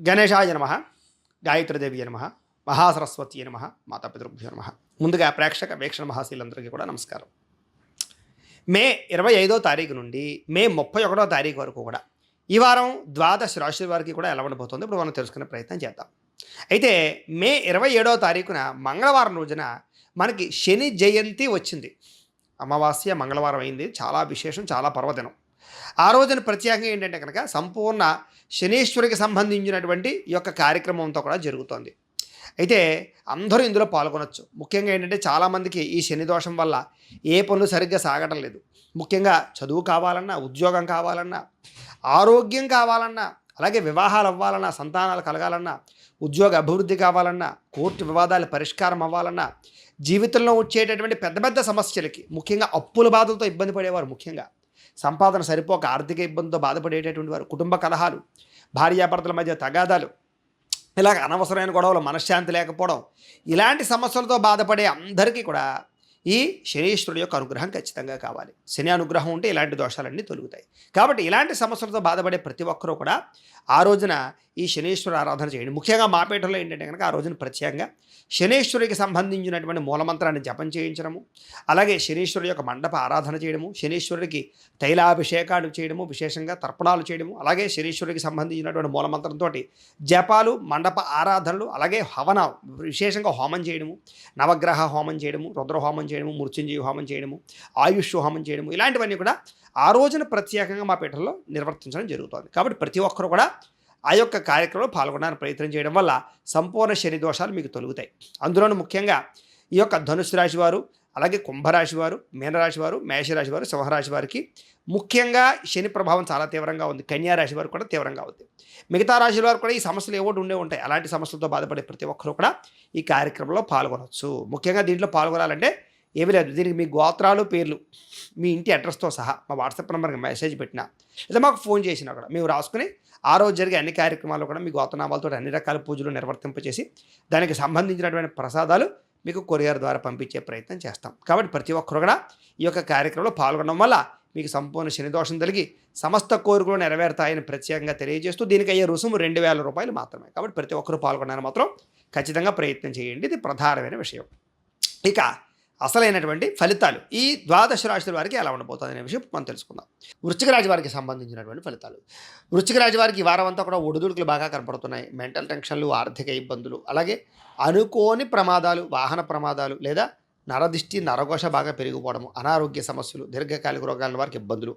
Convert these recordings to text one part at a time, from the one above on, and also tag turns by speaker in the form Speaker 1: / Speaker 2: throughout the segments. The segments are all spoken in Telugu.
Speaker 1: గణేశాయ నమ, గాయత్రీదేవి నమ, మహాసరస్వతి నమ, మాతాపితృభ్యో నమ. ముందుగా ప్రేక్షక వీక్షణ మహాశీలందరికీ కూడా నమస్కారం. మే 25వ తారీఖు నుండి మే 31వ తారీఖు వరకు కూడా ఈ వారం ద్వాదశ రాశుల వారికి కూడా ఎలా ఉండబోతుంది ఇప్పుడు మనం తెలుసుకునే ప్రయత్నం చేద్దాం. అయితే మే 27వ తారీఖున మంగళవారం రోజున మనకి శని జయంతి వచ్చింది. అమావాస్య మంగళవారం అయింది. చాలా విశేషం, చాలా పర్వదినం. ఆ రోజున ప్రత్యేకంగా ఏంటంటే కనుక సంపూర్ణ శనీశ్వరికి సంబంధించినటువంటి ఈ యొక్క కార్యక్రమం అంతా కూడా జరుగుతోంది. అయితే అందరూ ఇందులో పాల్గొనవచ్చు. ముఖ్యంగా ఏంటంటే చాలామందికి ఈ శని దోషం వల్ల ఏ పనులు సరిగ్గా సాగడం లేదు. ముఖ్యంగా చదువు కావాలన్నా, ఉద్యోగం కావాలన్నా, ఆరోగ్యం కావాలన్నా, అలాగే వివాహాలు అవ్వాలన్నా, సంతానాలు కలగాలన్నా, ఉద్యోగ అభివృద్ధి కావాలన్నా, కోర్టు వివాదాలు పరిష్కారం అవ్వాలన్నా, జీవితంలో వచ్చేటటువంటి పెద్ద పెద్ద సమస్యలకి, ముఖ్యంగా అప్పుల బాధలతో ఇబ్బంది పడేవారు, ముఖ్యంగా సంపాదన సరిపోక ఆర్థిక ఇబ్బందితో బాధపడేటటువంటి వారు, కుటుంబ కలహాలు, భార్యాభర్తల మధ్య తగాదాలు, ఇలాగ అనవసరమైన గొడవలు, మనశ్శాంతి లేకపోవడం, ఇలాంటి సమస్యలతో బాధపడే అందరికీ కూడా ఈ శనీశ్వరుడు యొక్క అనుగ్రహం ఖచ్చితంగా కావాలి. శని అనుగ్రహం ఉంటే ఇలాంటి దోషాలన్నీ తొలుగుతాయి. కాబట్టి ఇలాంటి సమస్యలతో బాధపడే ప్రతి ఒక్కరూ కూడా ఆ రోజున ఈ శనీశ్వర ఆరాధన చేయండి. ముఖ్యంగా మాపేటలో ఏంటంటే కనుక ఆ రోజున ప్రత్యేకంగా శనీశ్వరుడికి సంబంధించినటువంటి మూలమంత్రాన్ని జపం చేయించడము, అలాగే శనీశ్వరుడి యొక్క మండప ఆరాధన చేయడము, శనీశ్వరుడికి తైలాభిషేకాలు చేయడము, విశేషంగా తర్పణాలు చేయడము, అలాగే శనీశ్వరుడికి సంబంధించినటువంటి మూలమంత్రంతో జపాలు, మండప ఆరాధనలు, అలాగే హవన విశేషంగా హోమం చేయడము, నవగ్రహ హోమం చేయడము, రుద్ర హోమం చేయడము, మృత్యుంజయ హోమం చేయడము, ఆయుష్ హోమం చేయడము, ఇలాంటివన్నీ కూడా ఆ రోజున ప్రత్యేకంగా మా పీఠంలో నిర్వర్తించడం జరుగుతుంది. కాబట్టి ప్రతి ఒక్కరు కూడా ఆ యొక్క కార్యక్రమంలో పాల్గొనడానికి ప్రయత్నం చేయడం వల్ల సంపూర్ణ శని దోషాలు మీకు తొలుగుతాయి. అందులోనూ ముఖ్యంగా ఈ యొక్క ధనుసు రాశి వారు, అలాగే కుంభరాశి వారు, మీనరాశి వారు, మేషరాశి వారు, సింహరాశి వారికి ముఖ్యంగా శని ప్రభావం చాలా తీవ్రంగా ఉంది. కన్యా రాశి వారు కూడా తీవ్రంగా ఉంది. మిగతా రాశుల వారు కూడా ఈ సమస్యలు ఏవోటి ఉంటాయి. అలాంటి సమస్యలతో బాధపడే ప్రతి ఒక్కరూ కూడా ఈ కార్యక్రమంలో పాల్గొనవచ్చు. ముఖ్యంగా దీంట్లో పాల్గొనాలంటే ఏమీ లేదు. దీనికి మీ గోత్రాలు, పేర్లు, మీ ఇంటి అడ్రస్తో సహా మా వాట్సాప్ నెంబర్కి మెసేజ్ పెట్టినా లేదా మాకు ఫోన్ చేసినా కూడా మేము రాసుకుని ఆ రోజు జరిగే అన్ని కార్యక్రమాలు కూడా మీ గోత్రనామాలతో అన్ని రకాల పూజలు నిర్వర్తింపచేసి దానికి సంబంధించినటువంటి ప్రసాదాలు మీకు కొరియర్ ద్వారా పంపించే ప్రయత్నం చేస్తాం. కాబట్టి ప్రతి ఒక్కరు కూడా ఈ యొక్క కార్యక్రమంలో పాల్గొనడం వల్ల మీకు సంపూర్ణ శని దోషం కలిగి సమస్త కోరికలు నెరవేరుతాయని ప్రత్యేకంగా తెలియజేస్తూ దీనికి అయ్యే రుసుము 2000 రూపాయలు మాత్రమే. కాబట్టి ప్రతి ఒక్కరు పాల్గొనడానికి మాత్రం ఖచ్చితంగా ప్రయత్నం చేయండి. ఇది ప్రధానమైన విషయం. ఇక అసలైనటువంటి ఫలితాలు ఈ ద్వాదశ రాశుల వారికి ఎలా ఉండబోతుంది అనే విషయం మనం తెలుసుకుందాం. వృశ్చిక రాశి వారికి సంబంధించినటువంటి ఫలితాలు. వృశ్చిక రాశి వారికి ఈ వారం అంతా కూడా ఒడిదుడుకులు బాగా కనపడుతున్నాయి. మెంటల్ టెన్షన్లు, ఆర్థిక ఇబ్బందులు, అలాగే అనుకోని ప్రమాదాలు, వాహన ప్రమాదాలు లేదా నరదిష్టి, నరఘోష బాగా పెరిగిపోవడము, అనారోగ్య సమస్యలు, దీర్ఘకాలిక రోగాల వారికి ఇబ్బందులు,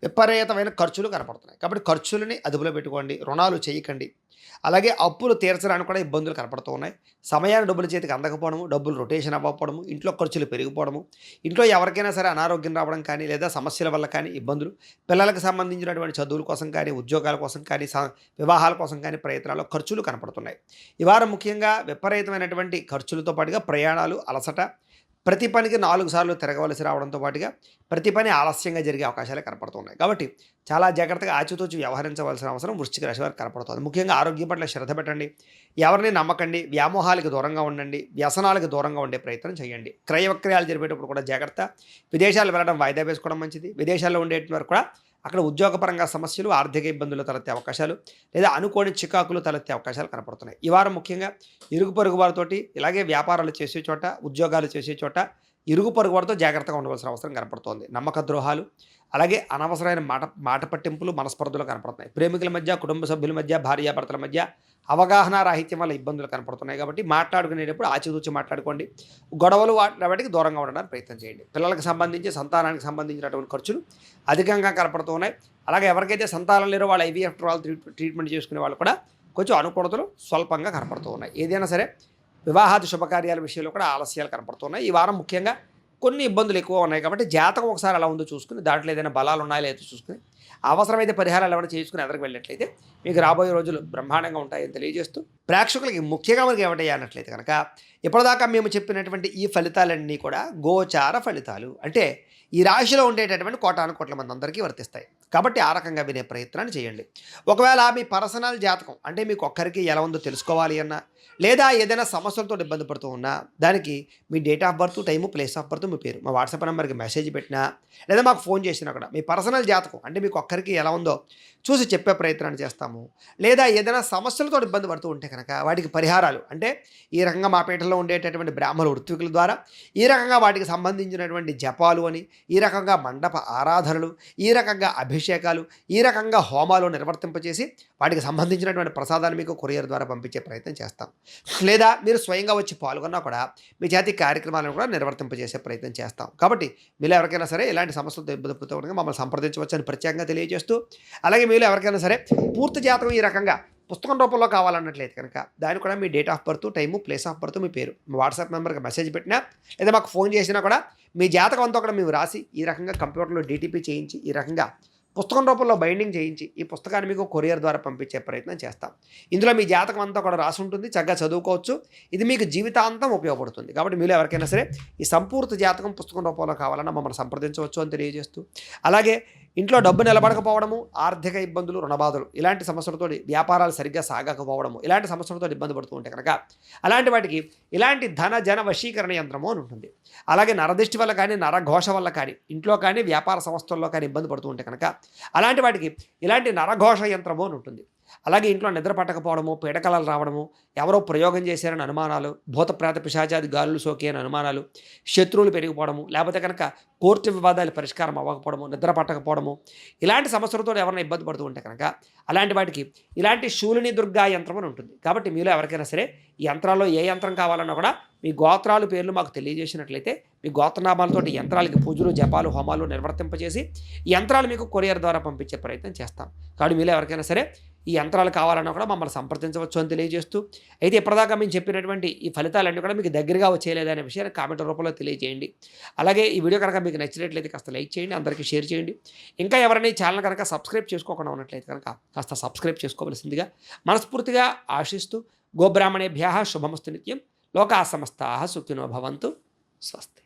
Speaker 1: విపరీతమైన ఖర్చులు కనపడుతున్నాయి. కాబట్టి ఖర్చులని అదుపులో పెట్టుకోండి. రుణాలు చేయకండి. అలాగే అప్పులు తీర్చడానికి కూడా ఇబ్బందులు కనపడుతూ ఉన్నాయి. సమయాన్ని డబ్బులు చేతికి అందకపోవడము, డబ్బులు రొటేషన్ అవ్వకపోవడము, ఇంట్లో ఖర్చులు పెరిగిపోవడము, ఇంట్లో ఎవరికైనా సరే అనారోగ్యం రావడం కానీ లేదా సమస్యల వల్ల కానీ ఇబ్బందులు, పిల్లలకు సంబంధించినటువంటి చదువుల కోసం కానీ, ఉద్యోగాల కోసం కానీ, వివాహాల కోసం కానీ ప్రయత్నాలు, ఖర్చులు కనపడుతున్నాయి. ఈ వారం ముఖ్యంగా విపరీతమైనటువంటి ఖర్చులతో పాటుగా ప్రయాణాలు, అలసట, ప్రతి పనికి 4 సార్లు తిరగవలసి రావడంతో పాటుగా ప్రతి పని ఆలస్యంగా జరిగే అవకాశాలు కనపడుతున్నాయి. కాబట్టి చాలా జాగ్రత్తగా ఆచితూచి వ్యవహరించవలసిన అవసరం వృశ్చిక రాశి వారికి కనపడుతుంది. ముఖ్యంగా ఆరోగ్యం పట్ల శ్రద్ధ పెట్టండి. ఎవరిని నమ్మకండి. వ్యామోహాలకు దూరంగా ఉండండి. వ్యసనాలకు దూరంగా ఉండే ప్రయత్నం చేయండి. క్రయ విక్రయాలు జరిపేటప్పుడు కూడా జాగ్రత్త. విదేశాలు వెళ్ళడం వాయిదా వేసుకోవడం మంచిది. విదేశాల్లో ఉండేటువంటి వారు కూడా అక్కడ ఉద్యోగపరంగా సమస్యలు, ఆర్థిక ఇబ్బందులు తలెత్తే అవకాశాలు లేదా అనుకోని చికాకులు తలెత్తే అవకాశాలు కనపడుతున్నాయి. ఈ వారం ముఖ్యంగా ఇరుగు పొరుగు వారితోటి, ఇలాగే వ్యాపారాలు చేసే చోట, ఉద్యోగాలు చేసే చోట ఇరుగు పొరుగు వారితో జాగ్రత్తగా ఉండవలసిన అవసరం కనపడుతోంది. నమ్మక ద్రోహాలు, అలాగే అనవసరమైన మాట పట్టింపులు, మనస్పర్ధలు కనపడుతున్నాయి. ప్రేమికుల మధ్య, కుటుంబ సభ్యుల మధ్య, భార్యాభర్తల మధ్య అవగాహన రాహిత్యం వల్ల ఇబ్బందులు కనపడుతున్నాయి. కాబట్టి మాట్లాడుకునేటప్పుడు ఆచితూచి మాట్లాడుకోండి. గొడవలు వాటికి దూరంగా ఉండడానికి ప్రయత్నం చేయండి. పిల్లలకు సంబంధించి, సంతానానికి సంబంధించినటువంటి ఖర్చులు అధికంగా కనపడుతూ ఉన్నాయి. అలాగే ఎవరికైతే సంతానం లేరో వాళ్ళ ఐవీఎఫ్ వాళ్ళు ట్రీట్మెంట్ చేసుకునే వాళ్ళు కూడా కొంచెం అనుకూలతలు స్వల్పంగా కనపడుతూ ఉన్నాయి. ఏదైనా సరే వివాహాది శుభకార్యాల విషయంలో కూడా ఆలస్యాలు కనపడుతున్నాయి. ఈ వారం ముఖ్యంగా కొన్ని ఇబ్బందులు ఎక్కువ ఉన్నాయి. కాబట్టి జాతకం ఒకసారి అలా ఉందో చూసుకుని, దాంట్లో ఏదైనా బలాలు ఉన్నాయో లేదో చూసుకుని, అవసరమైతే పరిహారాలు ఏమైనా చేసుకుని ఎదరికి వెళ్ళినట్లయితే మీకు రాబోయే రోజులు బ్రహ్మాండంగా ఉంటాయని తెలియజేస్తూ ప్రేక్షకులకి ముఖ్యంగా మనకి ఏమిటయ్యా అన్నట్లయితే కనుక ఇప్పటిదాకా మేము చెప్పినటువంటి ఈ ఫలితాలన్నీ కూడా గోచార ఫలితాలు. అంటే ఈ రాశిలో ఉండేటటువంటి కోటాను కోట్ల మంది అందరికీ వర్తిస్తాయి. కాబట్టి ఆ రకంగా వినే ప్రయత్నాన్ని చేయండి. ఒకవేళ మీ పర్సనల్ జాతకం అంటే మీకు ఒక్కరికి ఎలా ఉందో తెలుసుకోవాలి అన్నా, లేదా ఏదైనా సమస్యలతో ఇబ్బంది పడుతూ ఉన్నా, దానికి మీ date of birth, time, place of birth, మీ పేరు మా వాట్సాప్ నెంబర్‌కి మెసేజ్ పెట్టినా, లేదా మాకు ఫోన్ చేసినా కూడా మీ పర్సనల్ జాతకం అంటే మీకు ఒక్కరికి ఎలా ఉందో చూసి చెప్పే ప్రయత్నాన్ని చేస్తాము. లేదా ఏదైనా సమస్యలతో ఇబ్బంది పడుతూ ఉంటే కనుక వాటికి పరిహారాలు అంటే ఈ రకంగా మా పీఠంలో ఉండేటటువంటి బ్రాహ్మణ ఋత్వికుల ద్వారా ఈ రకంగా వాటికి సంబంధించినటువంటి జపాలు అని, ఈ రకంగా మండప ఆరాధనలు, ఈ రకంగా అభిషేకాలు, ఈ రకంగా హోమాలు నిర్వర్తింపచేసి వాటికి సంబంధించినటువంటి ప్రసాదాన్ని మీకు కొరియర్ ద్వారా పంపించే ప్రయత్నం చేస్తాం. లేదా మీరు స్వయంగా వచ్చి పాల్గొన్నా కూడా మీ జాతి కార్యక్రమాలను కూడా నిర్వర్తింపజేసే ప్రయత్నం చేస్తాం. కాబట్టి మీలో ఎవరికైనా సరే ఇలాంటి సమస్యలతో ఇబ్బంది పడుతూ ఉండగా మమ్మల్ని సంప్రదించవచ్చు అని ప్రత్యేకంగా తెలియజేస్తూ, అలాగే మీలో ఎవరికైనా సరే పూర్తి జాతకం ఈ రకంగా పుస్తకం రూపంలో కావాలన్నట్లయితే కనుక దానికి కూడా మీ date of birth, time, place of birth, మీ పేరు మా వాట్సాప్ నెంబర్కి మెసేజ్ పెట్టినా, లేదా మాకు ఫోన్ చేసినా కూడా మీ జాతకం అంతా కూడా మేము రాసి ఈ రకంగా కంప్యూటర్లో డీటీపీ చేయించి ఈ రకంగా పుస్తకం రూపంలో బైండింగ్ చేయించి ఈ పుస్తకాన్ని మీకు కొరియర్ ద్వారా పంపించే ప్రయత్నం చేస్తాం. ఇందులో మీ జాతకం అంతా కూడా రాసి ఉంటుంది, చక్కగా చదువుకోవచ్చు. ఇది మీకు జీవితాంతం ఉపయోగపడుతుంది. కాబట్టి మీలో ఎవరికైనా సరే ఈ సంపూర్తి జాతకం పుస్తకం రూపంలో కావాలన్నా మమ్మల్ని సంప్రదించవచ్చు అని తెలియజేస్తూ, అలాగే ఇంట్లో డబ్బు నిలబడకపోవడము, ఆర్థిక ఇబ్బందులు, రుణబాధలు ఇలాంటి సమస్యలతో వ్యాపారాలు సరిగ్గా సాగకపోవడము ఇలాంటి సమస్యలతో ఇబ్బంది పడుతూ ఉంటే కనుక అలాంటి వాటికి ఇలాంటి ధన జన వశీకరణ యంత్రము అని ఉంటుంది. అలాగే నరదిష్టి వల్ల కానీ, నరఘోష వల్ల కానీ, ఇంట్లో కానీ, వ్యాపార సంస్థల్లో కానీ ఇబ్బంది పడుతూ ఉంటే కనుక అలాంటి వాటికి ఇలాంటి నరఘోష యంత్రము అని ఉంటుంది. అలాగే ఇంట్లో నిద్ర పట్టకపోవడము, పీడకలలు రావడము, ఎవరో ప్రయోగం చేశారని అనుమానాలు, భూత ప్రేత పిశాచాది గాలులు సోకి అని అనుమానాలు, శత్రువులు పెరిగిపోవడము, లేకపోతే కనుక కోర్టు వివాదాలు పరిష్కారం అవ్వకపోవడము, నిద్ర పట్టకపోవడము ఇలాంటి సమస్యలతో ఎవరైనా ఇబ్బంది పడుతూ ఉంటే కనుక అలాంటి వాటికి ఇలాంటి శూలిని దుర్గా యంత్రం అని ఉంటుంది. కాబట్టి మీలో ఎవరికైనా సరే ఈ యంత్రాల్లో ఏ యంత్రం కావాలన్నా కూడా మీ గోత్రాలు పేర్లు మాకు తెలియజేసినట్లయితే మీ గోత్రనామాలతోటి యంత్రాలకి పూజలు, జపాలు, హోమాలు నిర్వర్తింపజేసి ఈ యంత్రాలు మీకు కొరియర్ ద్వారా పంపించే ప్రయత్నం చేస్తాం. కాబట్టి మీలో ఎవరికైనా సరే ఈ యంత్రాలు కావాలన్నా కూడా మమ్మల్ని సంప్రదించవచ్చు అని తెలియజేస్తూ, అయితే ఇప్పటిదాకా మేము చెప్పినటువంటి ఈ ఫలితాలన్నీ కూడా మీకు దగ్గరగా వచ్చేయలేదనే విషయాన్ని కామెంట్ రూపంలో తెలియజేయండి. అలాగే ఈ వీడియో కనుక మీకు నచ్చినట్లయితే కాస్త లైక్ చేయండి, అందరికీ షేర్ చేయండి. ఇంకా ఎవరైనా ఈ ఛానల్ కనుక సబ్స్క్రైబ్ చేసుకోకుండా ఉన్నట్లయితే కనుక కాస్త సబ్స్క్రైబ్ చేసుకోవలసిందిగా మనస్ఫూర్తిగా ఆశిస్తూ, గోబ్రాహ్మణేభ్యः శుభమస్తు నిత్యం, లోకాः సమస్తాः సుఖినో భవంతు. స్వస్తి.